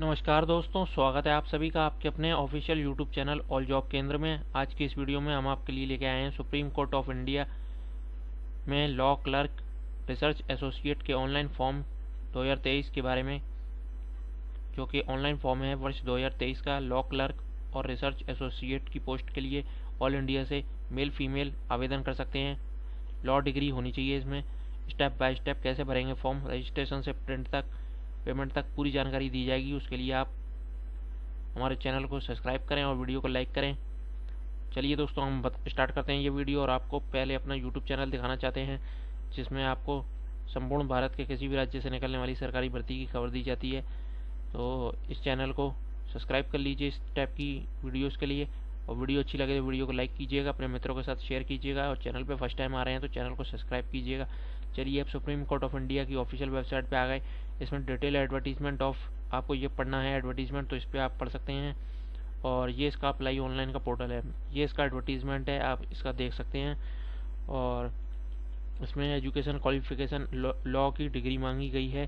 नमस्कार दोस्तों, स्वागत है आप सभी का आपके अपने official YouTube channel all job केंद्र में। आज की इस वीडियो में हम आपके लिए लेके आए हैं सुप्रीम कोर्ट ऑफ इंडिया में लॉ क्लर्क रिसर्च एसोसिएट के ऑनलाइन फॉर्म 2023 के बारे में, जो कि ऑनलाइन फॉर्म है वर्ष 2023 का। लॉ क्लर्क और रिसर्च एसोसिएट की पोस्ट के लिए ऑल इंडिया से मेल फीमेल आवेदन कर सकते हैं। लॉ डिग्री होनी चाहिए इसमें। स्टेप बाय स्टेप कैसे भरेंगे फॉर्म, रजिस्ट्रेशन से प्रिंट तक, पेमेंट तक पूरी जानकारी दी जाएगी। उसके लिए आप हमारे चैनल को सब्सक्राइब करें और वीडियो को लाइक करें। चलिए दोस्तों, हम स्टार्ट करते हैं ये वीडियो। और आपको पहले अपना यूट्यूब चैनल दिखाना चाहते हैं जिसमें आपको संपूर्ण भारत के किसी भी राज्य से निकलने वाली सरकारी भर्ती की खबर दी जाती है। तो इस चैनल को सब्सक्राइब कर लीजिए इस टाइप की वीडियोज़ के लिए। और वीडियो अच्छी लगे तो वीडियो को लाइक कीजिएगा, अपने मित्रों के साथ शेयर कीजिएगा। और चैनल पे फर्स्ट टाइम आ रहे हैं तो चैनल को सब्सक्राइब कीजिएगा। चलिए, अब सुप्रीम कोर्ट ऑफ इंडिया की ऑफिशियल वेबसाइट पे आ गए। इसमें डिटेल एडवर्टीजमेंट ऑफ आपको ये पढ़ना है एडवर्टीजमेंट, तो इस पर आप पढ़ सकते हैं। और ये इसका अप्लाई ऑनलाइन का पोर्टल है, ये इसका एडवर्टीजमेंट है, आप इसका देख सकते हैं। और इसमें एजुकेशन क्वालिफिकेशन लॉ की डिग्री मांगी गई है।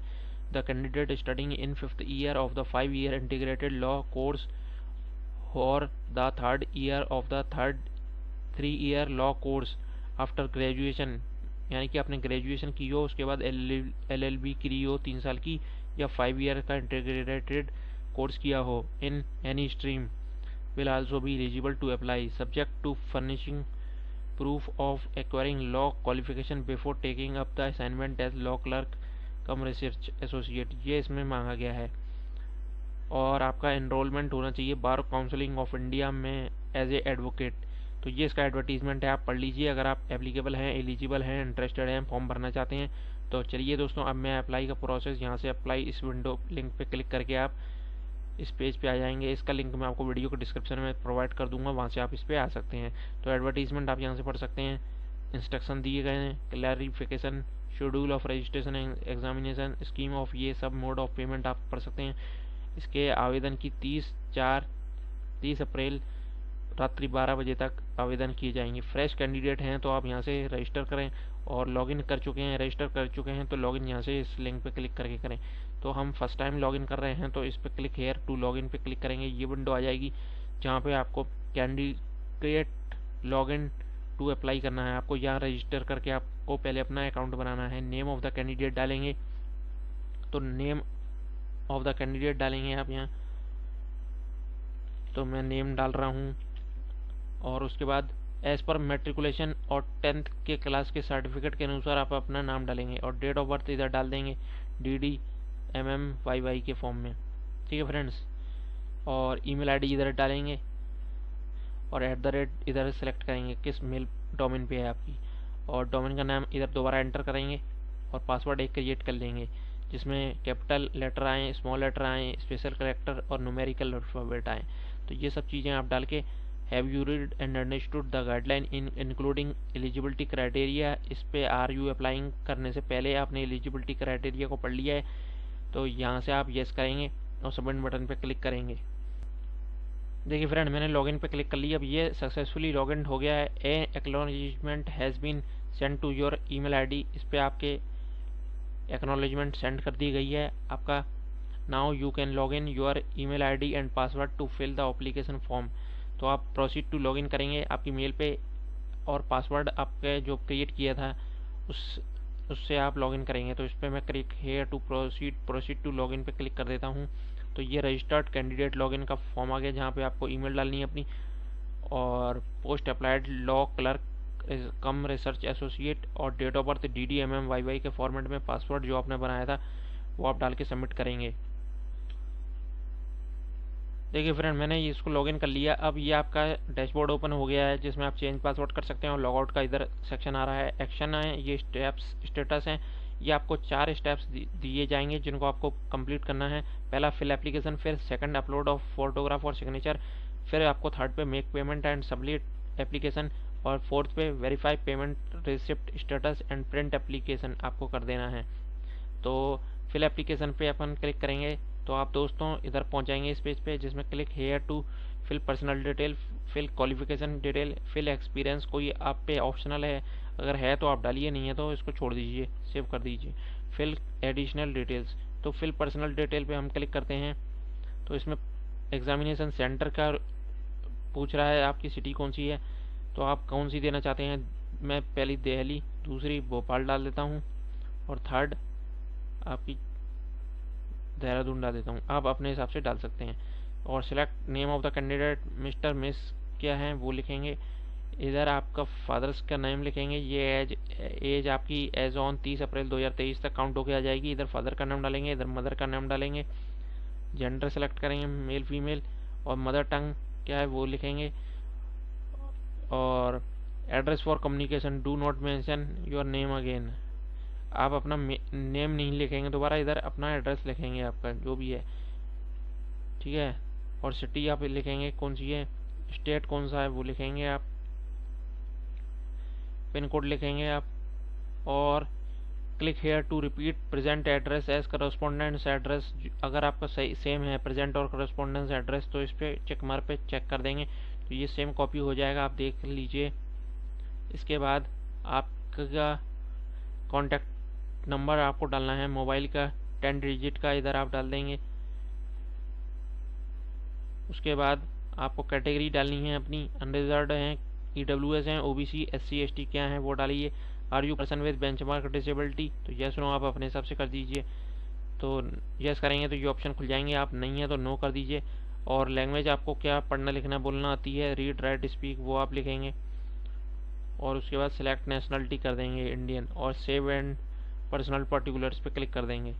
The candidate studying in 5th year of the 5-year integrated law course और the 3rd year of the 3-year law course after graduation, यानी कि आपने ग्रेजुएशन की हो उसके बाद LLB की हो 3 साल की, या 5 ईयर का इंटीग्रेटेड कोर्स किया हो in any stream will also be eligible to apply, subject to furnishing proof of acquiring law qualification before taking up the assignment as law clerk come research associate. ये इसमें मांगा गया है। और आपका एनरोलमेंट होना चाहिए बार काउंसिलिंग ऑफ इंडिया में एज ए एडवोकेट। तो ये इसका एडवर्टीजमेंट है, आप पढ़ लीजिए अगर आप एप्लीकेबल हैं, एलिजिबल हैं, इंटरेस्टेड हैं, फॉर्म भरना चाहते हैं। तो चलिए दोस्तों, अब मैं अप्लाई का प्रोसेस यहाँ से अप्लाई इस विंडो लिंक पे क्लिक करके आप इस पेज पे आ जाएंगे। इसका लिंक मैं आपको वीडियो को डिस्क्रिप्शन में प्रोवाइड कर दूंगा, वहाँ से आप इस पे आ सकते हैं। तो एडवर्टीजमेंट आप यहाँ से पढ़ सकते हैं, इंस्ट्रक्शन दिए गए हैं, clarification, schedule of registration examination, scheme of ये सब, मोड ऑफ पेमेंट आप पढ़ सकते हैं। इसके आवेदन की 30 अप्रैल रात्रि 12 बजे तक आवेदन किए जाएंगे। फ्रेश कैंडिडेट हैं तो आप यहाँ से रजिस्टर करें, और लॉगिन कर चुके हैं, रजिस्टर कर चुके हैं तो लॉगिन यहाँ से इस लिंक पे क्लिक करके करें। तो हम फर्स्ट टाइम लॉगिन कर रहे हैं तो इस पे क्लिक हेयर टू लॉगिन पे क्लिक करेंगे। ये विंडो आ जाएगी जहाँ पे आपको कैंडिडेट लॉगिन टू अप्लाई करना है। आपको यहाँ रजिस्टर करके आपको पहले अपना अकाउंट बनाना है। नेम ऑफ द कैंडिडेट डालेंगे, तो नेम ऑफ द कैंडिडेट डालेंगे आप यहाँ। तो मैं नेम डाल रहा हूँ। और उसके बाद एज पर मेट्रिकुलेशन और 10th के क्लास के सर्टिफिकेट के अनुसार आप अपना नाम डालेंगे। और डेट ऑफ बर्थ इधर डाल देंगे DDMMYY के फॉर्म में, ठीक है फ्रेंड्स। और ईमेल आईडी इधर डालेंगे, और @ इधर सेलेक्ट करेंगे किस मेल डोमेन पे है आपकी। और डोमेन का नाम इधर दोबारा एंटर करेंगे, और पासवर्ड एक क्रिएट कर लेंगे जिसमें कैपिटल लेटर आए, स्मॉल लेटर आए, स्पेशल कैरेक्टर और न्यूमेरिकल अल्फाबेट आए। तो ये सब चीज़ें आप डाल के have you read and understood the guideline in including eligibility criteria, इस पे आर यू अप्लाइंग करने से पहले आपने एलिजिबिलिटी क्राइटेरिया को पढ़ लिया है। तो यहाँ से आप यस करेंगे और सबमिट बटन पे क्लिक करेंगे। देखिए फ्रेंड, मैंने लॉगिन पे क्लिक कर लिया। अब ये सक्सेसफुली लॉगिन हो गया है। A acknowledgement has been sent to your email ID, इस पर आपके एक्नॉलेजमेंट सेंड कर दी गई है आपका। Now you can log in your email ID and password to fill the application form. तो आप प्रोसीड टू लॉगिन करेंगे आपकी मेल पे, और पासवर्ड आपके जो क्रिएट किया था उससे आप लॉगिन करेंगे। तो इस पर मैं click here to proceed to login पे क्लिक कर देता हूँ। तो ये रजिस्टर्ड कैंडिडेट लॉगिन का फॉर्म आ गया जहाँ पे आपको ईमेल डालनी है अपनी, और post applied law clerk cum research associate, और डेट ऑफ बर्थ DDMMYY के फॉर्मेट में पासवर्ड जो आपने बनाया था वो आप डाल के सबमिट करेंगे। देखिए फ्रेंड, मैंने इसको लॉगिन कर लिया। अब ये आपका डैशबोर्ड ओपन हो गया है जिसमें आप चेंज पासवर्ड कर सकते हैं, और लॉगआउट का इधर सेक्शन आ रहा है। एक्शन है, ये स्टेप्स स्टेटस हैं। ये आपको 4 स्टेप्स दिए जाएंगे जिनको आपको कंप्लीट करना है। पहला फिल एप्लीकेशन, फिर सेकंड अपलोड ऑफ फोटोग्राफ और सिग्नेचर, फिर आपको थर्ड पे make payment and submit application, और फोर्थ पे verify payment receipt status and print application आपको कर देना है। तो फिल एप्लीकेशन पे अपन क्लिक करेंगे तो आप दोस्तों इधर पहुंचाएंगे इस पेज पे जिसमें click here to fill personal detail, fill qualification detail, fill experience. कोई आप पे ऑप्शनल है, अगर है तो आप डालिए, नहीं है तो इसको छोड़ दीजिए, सेव कर दीजिए। फिल एडिशनल डिटेल्स, तो फिल पर्सनल डिटेल पे हम क्लिक करते हैं। तो इसमें एग्जामिनेशन सेंटर का पूछ रहा है, आपकी सिटी कौन सी है, तो आप कौन सी देना चाहते हैं। मैं पहली दिल्ली, दूसरी भोपाल डाल देता हूँ और थर्ड आपकी देहरादून डाल देता हूँ। आप अपने हिसाब से डाल सकते हैं। और select name of the candidate, mister miss क्या है वो लिखेंगे। इधर आपका फादर्स का नेम लिखेंगे। ये एज आपकी एज ऑन 30 अप्रैल 2023 तक काउंट होकर आ जाएगी। इधर फादर का नाम डालेंगे, इधर मदर का नाम डालेंगे। जेंडर सेलेक्ट करेंगे, मेल फीमेल, और मदर टंग क्या है वो लिखेंगे। और address for communication, do not mention your name again. आप अपना नेम नहीं लिखेंगे दोबारा, इधर अपना एड्रेस लिखेंगे आपका जो भी है, ठीक है। और सिटी आप लिखेंगे कौन सी है, स्टेट कौन सा है वो लिखेंगे आप, पिन कोड लिखेंगे आप। और click here to repeat present address as correspondence address. अगर आपका सही सेम है प्रेजेंट और करस्पॉन्डेंस एड्रेस तो इस पर चेक मार्क पे चेक कर देंगे, तो ये सेम कॉपी हो जाएगा, आप देख लीजिए। इसके बाद आपका कॉन्टैक्ट नंबर आपको डालना है मोबाइल का 10 डिजिट का, इधर आप डाल देंगे। उसके बाद आपको कैटेगरी डालनी है अपनी, अनरिजर्व्ड है, EWS हैं, OBC, SC ST क्या है वो डालिए। Are you person with benchmark disability, तो यस नो आप अपने हिसाब से कर दीजिए। तो यस करेंगे तो ये ऑप्शन खुल जाएंगे, आप नहीं है तो नो कर दीजिए। और लैंग्वेज आपको क्या पढ़ना लिखना बोलना आती है, रीड राइट स्पीक, वो आप लिखेंगे। और उसके बाद सिलेक्ट नेशनलिटी कर देंगे इंडियन, और सेव एंड पर्सनल पर्टिकुलर्स पे क्लिक कर देंगे।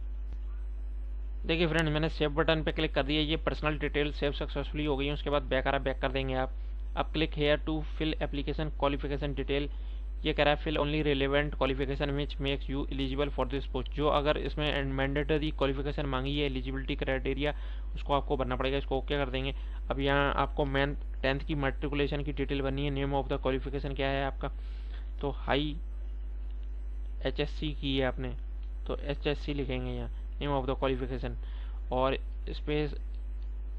देखिए फ्रेंड, मैंने सेव बटन पे क्लिक कर दिया, ये पर्सनल डिटेल सेव सक्सेसफुली हो गई है। उसके बाद बैक कर देंगे आप। अब click here to fill application qualification detail, ये कह रहा है fill only relevant qualification which makes you eligible for this post. जो अगर इसमें मैंडेटरी क्वालिफिकेशन मांगी है, एलिजिबिलिटी क्राइटेरिया, उसको आपको भरना पड़ेगा। इसको ओके कर देंगे। अब यहाँ आपको 10th की मैट्रिकुलेशन की डिटेल बननी है। नेम ऑफ द क्वालिफिकेशन क्या है आपका, तो हाई HSC की है आपने, तो HSC लिखेंगे यहाँ नेम ऑफ द क्वालिफिकेशन। और इस पर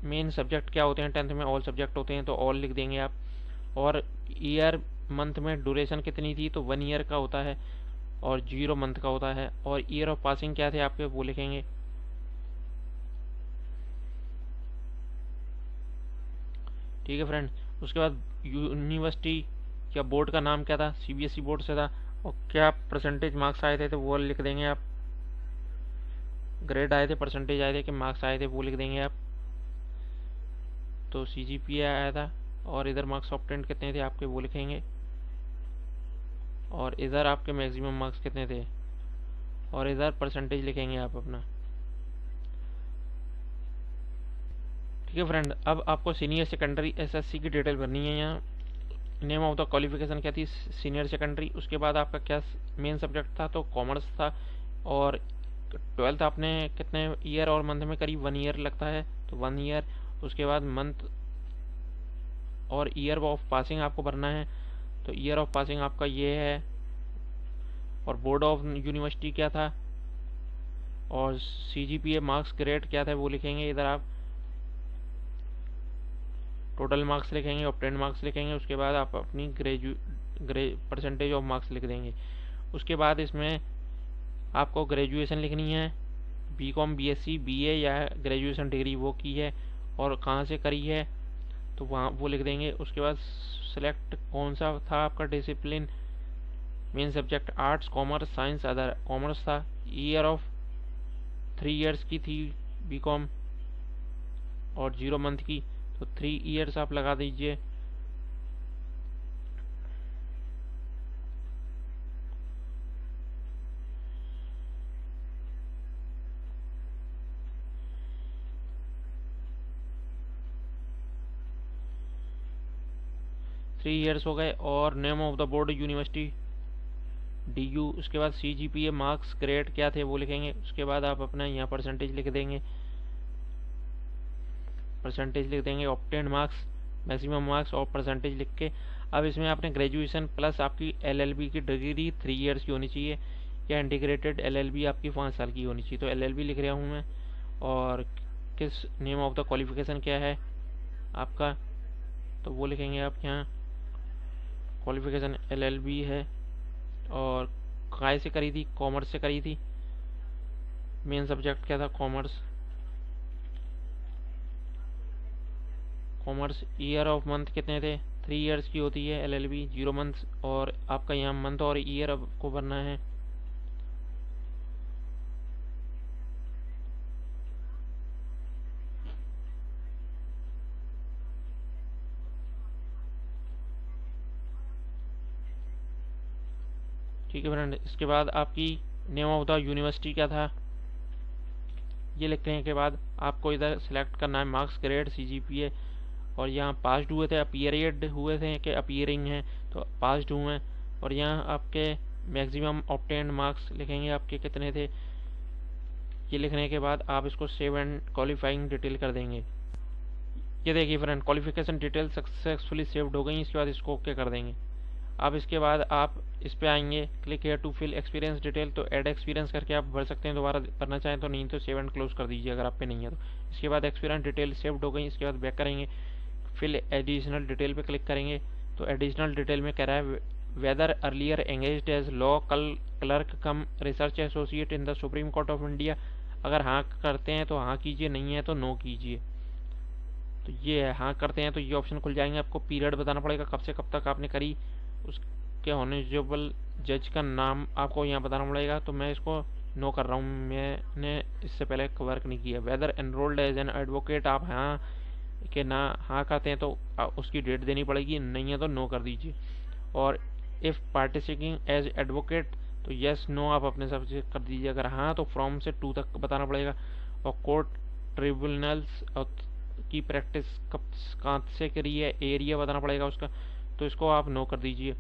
मेन सब्जेक्ट क्या होते हैं 10th में, ऑल सब्जेक्ट होते हैं, तो ऑल लिख देंगे आप। और ईयर मंथ में ड्यूरेशन कितनी थी, तो 1 ईयर का होता है और 0 मंथ का होता है। और ईयर ऑफ पासिंग क्या थे आपके वो लिखेंगे। ठीक है फ्रेंड। उसके बाद यूनिवर्सिटी या बोर्ड का नाम क्या था, CBSE बोर्ड से था, और क्या परसेंटेज मार्क्स आए थे तो वो लिख देंगे आप। ग्रेड आए थे, परसेंटेज आए थे कि मार्क्स आए थे वो लिख देंगे आप। तो CGPA आया था, और इधर मार्क्स ऑब्टेन्ड कितने थे आपके वो लिखेंगे। और इधर आपके मैक्सिमम मार्क्स कितने थे, और इधर परसेंटेज लिखेंगे आप अपना। ठीक है फ्रेंड। अब आपको सीनियर सेकेंडरी SSC की डिटेल भरनी है यहाँ। नेम ऑफ द क्वालिफिकेशन क्या थी, सीनियर सेकेंडरी। उसके बाद आपका क्या मेन सब्जेक्ट था, तो कॉमर्स था। और 12th आपने कितने ईयर और मंथ में, करीब 1 ईयर लगता है, तो 1 ईयर। उसके बाद मंथ और ईयर ऑफ पासिंग आपको भरना है, तो ईयर ऑफ पासिंग आपका ये है। और बोर्ड ऑफ यूनिवर्सिटी क्या था, और CGPA मार्क्स ग्रेड क्या था वो लिखेंगे इधर आप। टोटल मार्क्स लिखेंगे, ऑब्टेन्ड मार्क्स लिखेंगे। उसके बाद आप अपनी परसेंटेज ऑफ मार्क्स लिख देंगे। उसके बाद इसमें आपको ग्रेजुएशन लिखनी है, BCom BSc BA या ग्रेजुएशन डिग्री वो की है, और कहाँ से करी है तो वहाँ वो लिख देंगे। उसके बाद सिलेक्ट कौन सा था आपका discipline, main subject arts, commerce, science, other. Commerce था। ईयर ऑफ 3 ईयर्स की थी BCom, और 0 मंथ की, तो 3 ईयर्स आप लगा दीजिए। थ्री ईयर्स हो गए। और name of the board university DU। उसके बाद CGPA मार्क्स ग्रेड क्या थे वो लिखेंगे। उसके बाद आप अपना यहाँ परसेंटेज लिख देंगे, ऑब्टेन्ड मार्क्स, मैक्सिमम मार्क्स और परसेंटेज लिख के। अब इसमें आपने ग्रेजुएशन प्लस आपकी LLB की डिग्री 3 ईयर्स की होनी चाहिए, या इंटीग्रेटेड LLB आपकी 5 साल की होनी चाहिए, तो LLB लिख रहा हूँ मैं। और किस नेम ऑफ द क्वालिफिकेशन क्या है आपका, तो वो लिखेंगे आप यहाँ। क्वालिफिकेशन LLB है, और काय से करी थी, कॉमर्स से करी थी। मेन सब्जेक्ट क्या था, commerce. Commerce. Year of month कितने थे, 3 ईयर्स की होती है LLB, 0 मंथ्स, और आपका यहाँ मंथ और ईयर आपको भरना है। ठीक है फ्रेंड, इसके बाद आपकी नेम ऑफ द यूनिवर्सिटी क्या था ये लिखने के बाद आपको इधर सेलेक्ट करना है मार्क्स, ग्रेड, CGPA, और यहाँ पास्ड हुए थे, अपीयर्ड हुए थे कि अपीयरिंग हैं, तो पास्ड हुए हैं। और यहाँ आपके मैक्सिमम ऑब्टेन्ड मार्क्स लिखेंगे आपके कितने थे। ये लिखने के बाद आप इसको सेव एंड क्वालिफाइंग डिटेल कर देंगे। ये देखिए friend, qualification detail successfully saved हो गई। इसके बाद इसको ओके कर देंगे। अब इसके बाद आप इस पे आएंगे, click here to fill experience detail, तो ऐड एक्सपीरियंस करके आप भर सकते हैं, दोबारा भरना चाहें तो, नहीं तो सेव एंड क्लोज कर दीजिए अगर आप पे नहीं है तो। इसके बाद एक्सपीरियंस डिटेल सेव्ड हो गई। इसके बाद बैक करेंगे, फिल एडिशनल डिटेल पे क्लिक करेंगे, तो एडिशनल डिटेल में कह रहा है whether earlier engaged as law clerk cum research associate in the Supreme Court of India. अगर हाँ करते हैं तो हाँ कीजिए, नहीं है तो नो कीजिए। तो ये है, हाँ करते हैं तो ये ऑप्शन खुल जाएंगे। आपको पीरियड बताना पड़ेगा, कब से कब तक आपने करी, उसके ऑनरेबल जज का नाम आपको यहाँ बताना पड़ेगा। तो मैं इसको नो कर रहा हूँ, मैंने इससे पहले वर्क नहीं किया। Whether enrolled as an advocate, आप हाँ कि ना हाँ करते हैं तो उसकी डेट देनी पड़ेगी, नहीं है तो नो कर दीजिए। और इफ़ पार्टिसिपेटिंग एज एडवोकेट तो यस नो आप अपने हिसाब से कर दीजिए। अगर हाँ तो फ्रॉम से 2 तक बताना पड़ेगा। और कोर्ट ट्रिब्यूनल्स की प्रैक्टिस कब कहाँ से करी है, एरिया बताना पड़ेगा उसका, तो इसको आप नो कर दीजिए।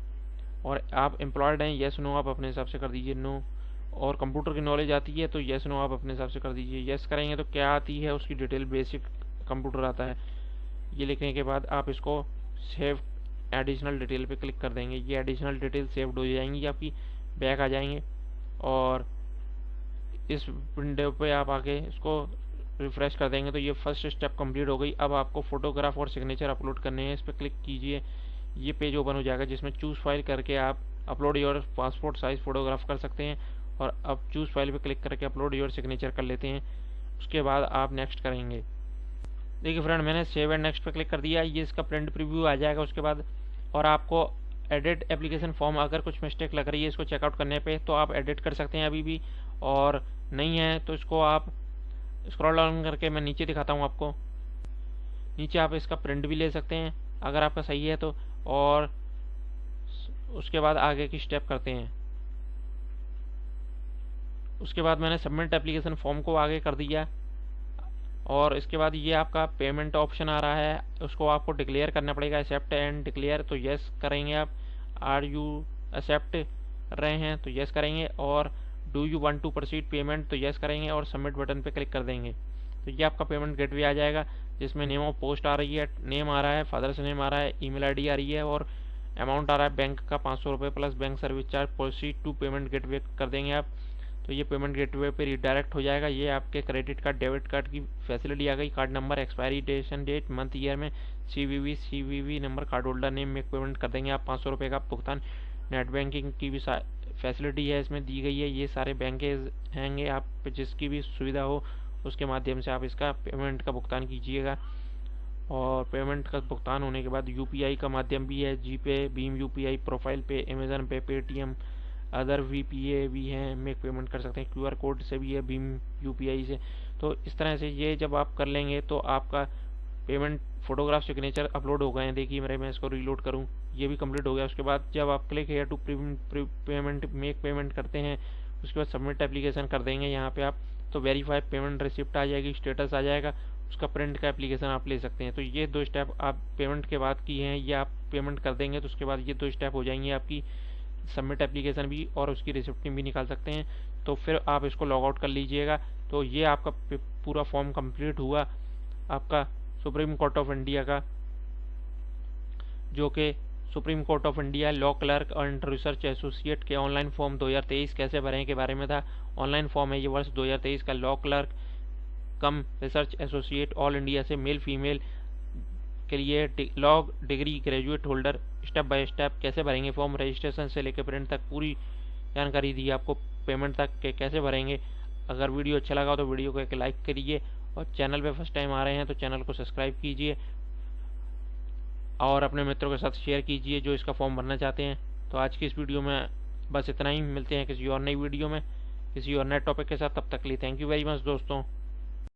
और आप एम्प्लॉयड हैं, यस नो आप अपने हिसाब से कर दीजिए, नो। और कंप्यूटर की नॉलेज आती है तो यस नो आप अपने हिसाब से कर दीजिए। यस करेंगे तो क्या आती है उसकी डिटेल, बेसिक कंप्यूटर आता है। ये लिखने के बाद आप इसको सेव एडिशनल डिटेल पे क्लिक कर देंगे। ये एडिशनल डिटेल सेव्ड हो जाएंगी आपकी, बैक आ जाएंगे। और इस विंडो पे आप आके इसको रिफ्रेश कर देंगे तो ये फर्स्ट स्टेप कंप्लीट हो गई। अब आपको फोटोग्राफ और सिग्नेचर अपलोड करने हैं, इस पर क्लिक कीजिए। ये पेज ओपन हो जाएगा जिसमें चूज़ फाइल करके आप upload your passport size photograph कर सकते हैं। और अब चूज़ फाइल पे क्लिक करके अपलोड योर सिग्नेचर कर लेते हैं। उसके बाद आप नेक्स्ट करेंगे। देखिए फ्रेंड, मैंने सेव एंड नेक्स्ट पे क्लिक कर दिया, ये इसका प्रिंट प्रीव्यू आ जाएगा उसके बाद। और आपको एडिट एप्लीकेशन फॉर्म, अगर कुछ मिस्टेक लग रही है इसको चेकआउट करने पे तो आप एडिट कर सकते हैं अभी भी, और नहीं है तो इसको आप स्क्रॉल डाउन करके मैं नीचे दिखाता हूँ आपको। नीचे आप इसका प्रिंट भी ले सकते हैं अगर आपका सही है तो। और उसके बाद आगे की स्टेप करते हैं। उसके बाद मैंने सबमिट एप्लीकेशन फॉर्म को आगे कर दिया। और इसके बाद ये आपका पेमेंट ऑप्शन आ रहा है, उसको आपको डिक्लेयर करना पड़ेगा, एक्सेप्ट एंड डिक्लेयर, तो यस करेंगे आप। आर यू एक्सेप्ट रहे हैं तो यस करेंगे। और do you want to proceed payment तो यस करेंगे और सबमिट बटन पे क्लिक कर देंगे। तो ये आपका पेमेंट गेटवे आ जाएगा जिसमें नेम ऑफ पोस्ट आ रही है, नेम आ रहा है, फादर्स नेम आ रहा है, ईमेल आईडी आ रही है, और अमाउंट आ रहा है बैंक का 500 रुपये plus bank service charge. Proceed to payment gateway कर देंगे आप। तो ये पेमेंट गेटवे पे रिडायरेक्ट हो जाएगा। ये आपके क्रेडिट कार्ड डेबिट कार्ड की फैसिलिटी आ गई। Card number, expiry date, month year में, CVV number, card holder name में पेमेंट कर देंगे आप 500 रुपये का भुगतान। नेट बैंकिंग की भी फैसिलिटी है इसमें दी गई है। ये सारे बैंक हैंगे, आप जिसकी भी सुविधा हो उसके माध्यम से आप इसका पेमेंट का भुगतान कीजिएगा। और पेमेंट का भुगतान होने के बाद UPI का माध्यम भी है, जीपे, भीम UPI, प्रोफाइल पे, अमेजन पे, पेटीएम, अदर VPA भी हैं, मेक पेमेंट कर सकते हैं, QR कोड से भी है, भीम UPI से। तो इस तरह से ये जब आप कर लेंगे तो आपका पेमेंट फोटोग्राफ सिग्नेचर अपलोड हो गए हैं। देखिए मेरे, मैं इसको रीलोड करूं, ये भी कंप्लीट हो गया। उसके बाद जब आप click here to payment make payment करते हैं उसके बाद सबमिट एप्लीकेशन कर देंगे यहाँ पे आप, तो वेरीफाई पेमेंट रिसिप्ट आ जाएगी, स्टेटस आ जाएगा, उसका प्रिंट का एप्लीकेशन आप ले सकते हैं। तो ये 2 स्टेप आप पेमेंट के बाद की हैं, ये आप पेमेंट कर देंगे तो उसके बाद ये 2 स्टेप हो जाएंगे आपकी, सबमिट एप्लीकेशन भी और उसकी रिसिप्ट भी निकाल सकते हैं। तो फिर आप इसको लॉग आउट कर लीजिएगा। तो ये आपका पूरा फॉर्म कंप्लीट हुआ आपका सुप्रीम कोर्ट ऑफ इंडिया का, जो कि supreme Court of India law clerk and research associate के ऑनलाइन फॉर्म 2023 कैसे भरें के बारे में था। ऑनलाइन फॉर्म है ये वर्ष 2023 का। Law clerk cum research associate all India से मेल फीमेल के लिए law degree graduate holder, step by step कैसे भरेंगे फॉर्म, रजिस्ट्रेशन से लेकर प्रिंट तक पूरी जानकारी दी आपको, पेमेंट तक के कैसे भरेंगे। अगर वीडियो अच्छा लगा तो वीडियो को एक लाइक करिए और चैनल पे फर्स्ट टाइम आ रहे हैं तो चैनल को सब्सक्राइब कीजिए। और अपने मित्रों के साथ शेयर कीजिए जो इसका फॉर्म भरना चाहते हैं। तो आज की इस वीडियो में बस इतना ही। मिलते हैं किसी और नई वीडियो में किसी और नए टॉपिक के साथ। तब तक के लिए थैंक यू वेरी मच दोस्तों।